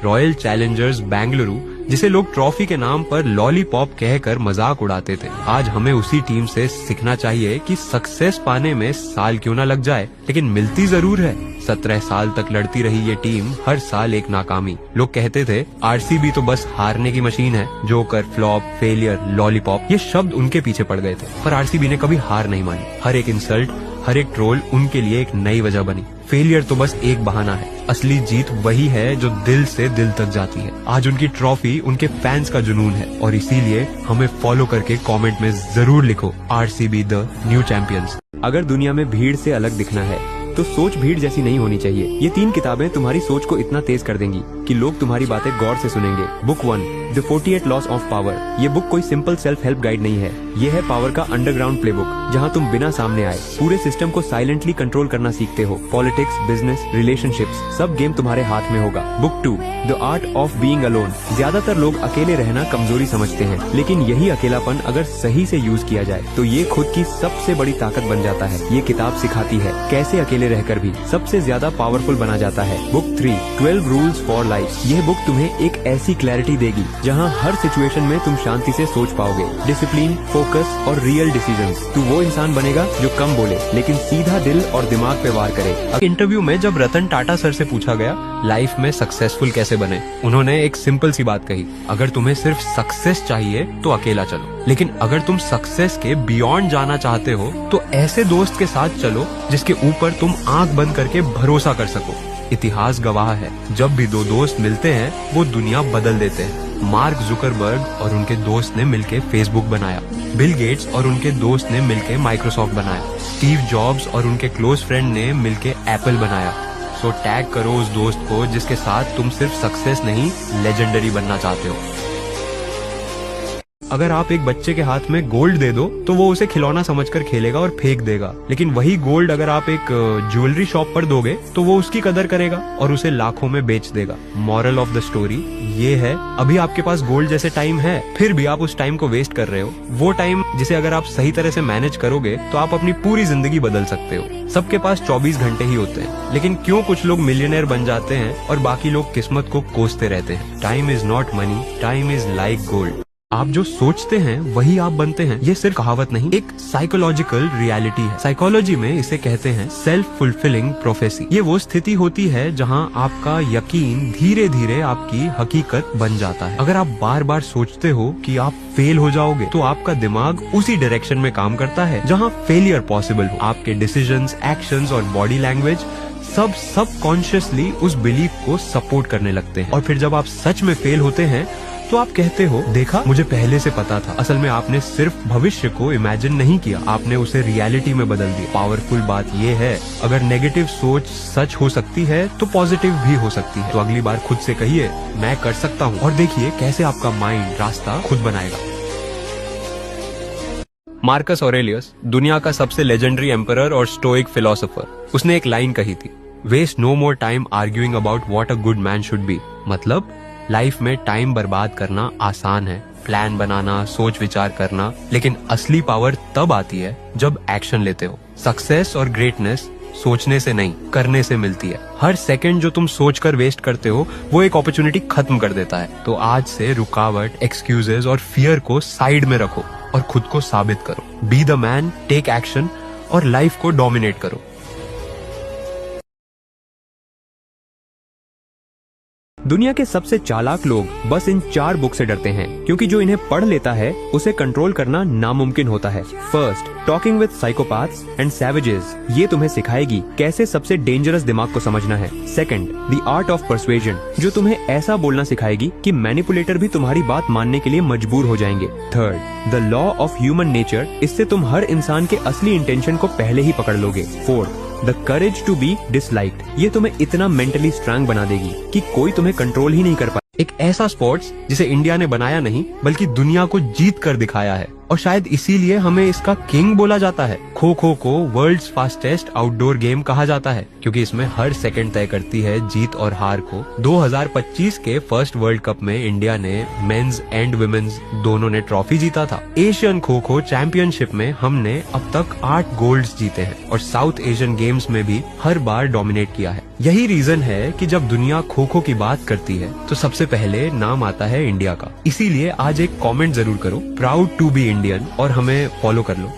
Royal Challengers Bengaluru, जिसे लोग trophy के नाम पर लॉलीपॉप कहकर मजाक उड़ाते थे। आज हमें उसी टीम से सीखना चाहिए कि सक्सेस पाने में साल क्यों ना लग जाए, लेकिन मिलती जरूर है। 17 साल तक लड़ती रही ये टीम, हर साल एक नाकामी। लोग कहते थे आरसीबी तो बस हारने की मशीन है। जोकर, फ्लॉप, फेलियर, लॉलीपॉप, ये शब्द उनके पीछे पड़ गए थे, पर आरसीबी ने कभी हार नहीं मानी। हर एक इंसल्ट, हर एक ट्रोल उनके लिए एक नई वजह बनी। फेलियर तो बस एक बहाना है, असली जीत वही है जो दिल से दिल तक जाती है। आज उनकी ट्रॉफी उनके फैंस का जुनून है, और इसीलिए हमें फॉलो करके कमेंट में जरूर लिखो आरसीबी द न्यू चैंपियंस। अगर दुनिया में भीड़ से अलग दिखना है तो सोच भीड़ जैसी नहीं होनी चाहिए। ये 3 किताबें तुम्हारी सोच को इतना तेज कर देंगी कि लोग तुम्हारी बातें गौर से सुनेंगे। Book 1, the 48 loss of power. ये बुक कोई सिंपल सेल्फ हेल्प गाइड नहीं है, ये है पावर का अंडरग्राउंड प्लेबुक, जहाँ तुम बिना सामने आए पूरे सिस्टम को साइलेंटली कंट्रोल करना सीखते हो। पॉलिटिक्स, बिजनेस, रिलेशनशिप्स, सब गेम तुम्हारे हाथ में होगा। Book 2, the art of being alone. ज्यादातर लोग अकेले रहना कमजोरी समझते हैं, लेकिन यही अकेलापन अगर सही से यूज किया जाए तो ये खुद की सबसे बड़ी ताकत बन जाता है। ये किताब सिखाती है कैसे अकेले रहकर भी सबसे ज्यादा पावरफुल बना जाता है। Book 3, 12 rules for life. यह बुक तुम्हें एक ऐसी क्लैरिटी देगी जहाँ हर सिचुएशन में तुम शांति से सोच पाओगे। डिसिप्लिन, फोकस और रियल डिसीजंस। तू वो इंसान बनेगा जो कम बोले लेकिन सीधा दिल और दिमाग पे वार करे। इंटरव्यू में जब रतन टाटा सर से पूछा गया लाइफ में सक्सेसफुल कैसे बने, उन्होंने एक सिंपल सी बात कही, अगर तुम्हें सिर्फ सक्सेस चाहिए तो अकेला चलो, लेकिन अगर तुम सक्सेस के बियॉन्ड जाना चाहते हो तो ऐसे दोस्त के साथ चलो जिसके ऊपर तुम आंख बंद करके भरोसा कर सको। इतिहास गवाह है, जब भी 2 दोस्त मिलते हैं वो दुनिया बदल देते हैं। मार्क जुकरबर्ग और उनके दोस्त ने मिलके फेसबुक बनाया, बिल गेट्स और उनके दोस्त ने मिलके माइक्रोसॉफ्ट बनाया, स्टीव जॉब्स और उनके क्लोज फ्रेंड ने मिलके एप्पल बनाया। सो टैग करो उस दोस्त को जिसके साथ तुम सिर्फ सक्सेस नहीं, लेजेंडरी बनना चाहते हो। अगर आप एक बच्चे के हाथ में गोल्ड दे दो तो वो उसे खिलौना समझकर खेलेगा और फेंक देगा, लेकिन वही गोल्ड अगर आप एक ज्वेलरी शॉप पर दोगे तो वो उसकी कदर करेगा और उसे लाखों में बेच देगा। मॉरल ऑफ द स्टोरी ये है, अभी आपके पास गोल्ड जैसे टाइम है, फिर भी आप उस टाइम को वेस्ट कर रहे हो। वो टाइम जिसे अगर आप सही तरह से मैनेज करोगे तो आप अपनी पूरी जिंदगी बदल सकते हो। सबके पास 24 घंटे ही होते हैं, लेकिन क्यों कुछ लोग मिलियनेयर बन जाते हैं और बाकी लोग किस्मत को कोसते रहते हैं। Time is not money, time is like gold. आप जो सोचते हैं वही आप बनते हैं। ये सिर्फ कहावत नहीं, एक साइकोलॉजिकल रियलिटी है। साइकोलॉजी में इसे कहते हैं सेल्फ फुलफिलिंग प्रोफेसी। ये वो स्थिति होती है जहां आपका यकीन धीरे धीरे आपकी हकीकत बन जाता है। अगर आप बार बार सोचते हो कि आप फेल हो जाओगे तो आपका दिमाग उसी डायरेक्शन में काम करता है जहां फेलियर पॉसिबल हो। आपके डिसीजंस, एक्शंस और बॉडी लैंग्वेज सब सबकॉन्शियसली उस बिलीफ को सपोर्ट करने लगते हैं। और फिर जब आप सच में फेल होते हैं तो आप कहते हो, देखा, मुझे पहले से पता था। असल में आपने सिर्फ भविष्य को इमेजिन नहीं किया, आपने उसे रियलिटी में बदल दिया। पावरफुल बात ये है, अगर नेगेटिव सोच सच हो सकती है तो पॉजिटिव भी हो सकती है। तो अगली बार खुद से कहिए मैं कर सकता हूँ, और देखिए कैसे आपका माइंड रास्ता खुद बनाएगा। मार्कस ऑरेलियस, दुनिया का सबसे लेजेंडरी एम्परर और स्टोइक फिलोसोफर, उसने एक लाइन कही थी, waste no more time arguing about what a good man should be. मतलब लाइफ में टाइम बर्बाद करना आसान है, प्लान बनाना, सोच विचार करना, लेकिन असली पावर तब आती है जब एक्शन लेते हो। सक्सेस और ग्रेटनेस सोचने से नहीं, करने से मिलती है। हर सेकंड जो तुम सोचकर वेस्ट करते हो वो एक अपॉर्चुनिटी खत्म कर देता है। तो आज से रुकावट, एक्सक्यूजेस और फियर को साइड में रखो और खुद को साबित करो। Be the man, take action और लाइफ को डोमिनेट करो। दुनिया के सबसे चालाक लोग बस इन 4 बुक से डरते हैं, क्योंकि जो इन्हें पढ़ लेता है उसे कंट्रोल करना नामुमकिन होता है। First, talking with psychopaths and savages. ये तुम्हें सिखाएगी कैसे सबसे डेंजरस दिमाग को समझना है। सेकंड, द आर्ट ऑफ परसुएजन, जो तुम्हें ऐसा बोलना सिखाएगी कि मैनिपुलेटर भी तुम्हारी बात मानने के लिए मजबूर हो जाएंगे। Third, the law of human nature, इससे तुम हर इंसान के असली इंटेंशन को पहले ही पकड़ लोगे। Fourth, the courage to be disliked, ये तुम्हें इतना मेंटली स्ट्रांग बना देगी कि कोई तुम्हें कंट्रोल ही नहीं कर पाए। एक ऐसा स्पोर्ट्स जिसे इंडिया ने बनाया नहीं बल्कि दुनिया को जीत कर दिखाया है, और शायद इसीलिए हमें इसका किंग बोला जाता है। खो खो को वर्ल्ड्स फास्टेस्ट आउटडोर गेम कहा जाता है क्योंकि इसमें हर सेकंड तय करती है जीत और हार को। 2025 के फर्स्ट वर्ल्ड कप में इंडिया ने मेंस एंड वुमेन्स दोनों ने ट्रॉफी जीता था। एशियन खो खो चैंपियनशिप में हमने अब तक 8 गोल्ड्स जीते हैं और साउथ एशियन गेम्स में भी हर बार डोमिनेट किया है। यही रीजन है कि जब दुनिया खो खो की बात करती है तो सबसे पहले नाम आता है इंडिया का। इसीलिए आज एक कमेंट जरूर करो, प्राउड टू बी इंडियन, और हमें फॉलो कर लो।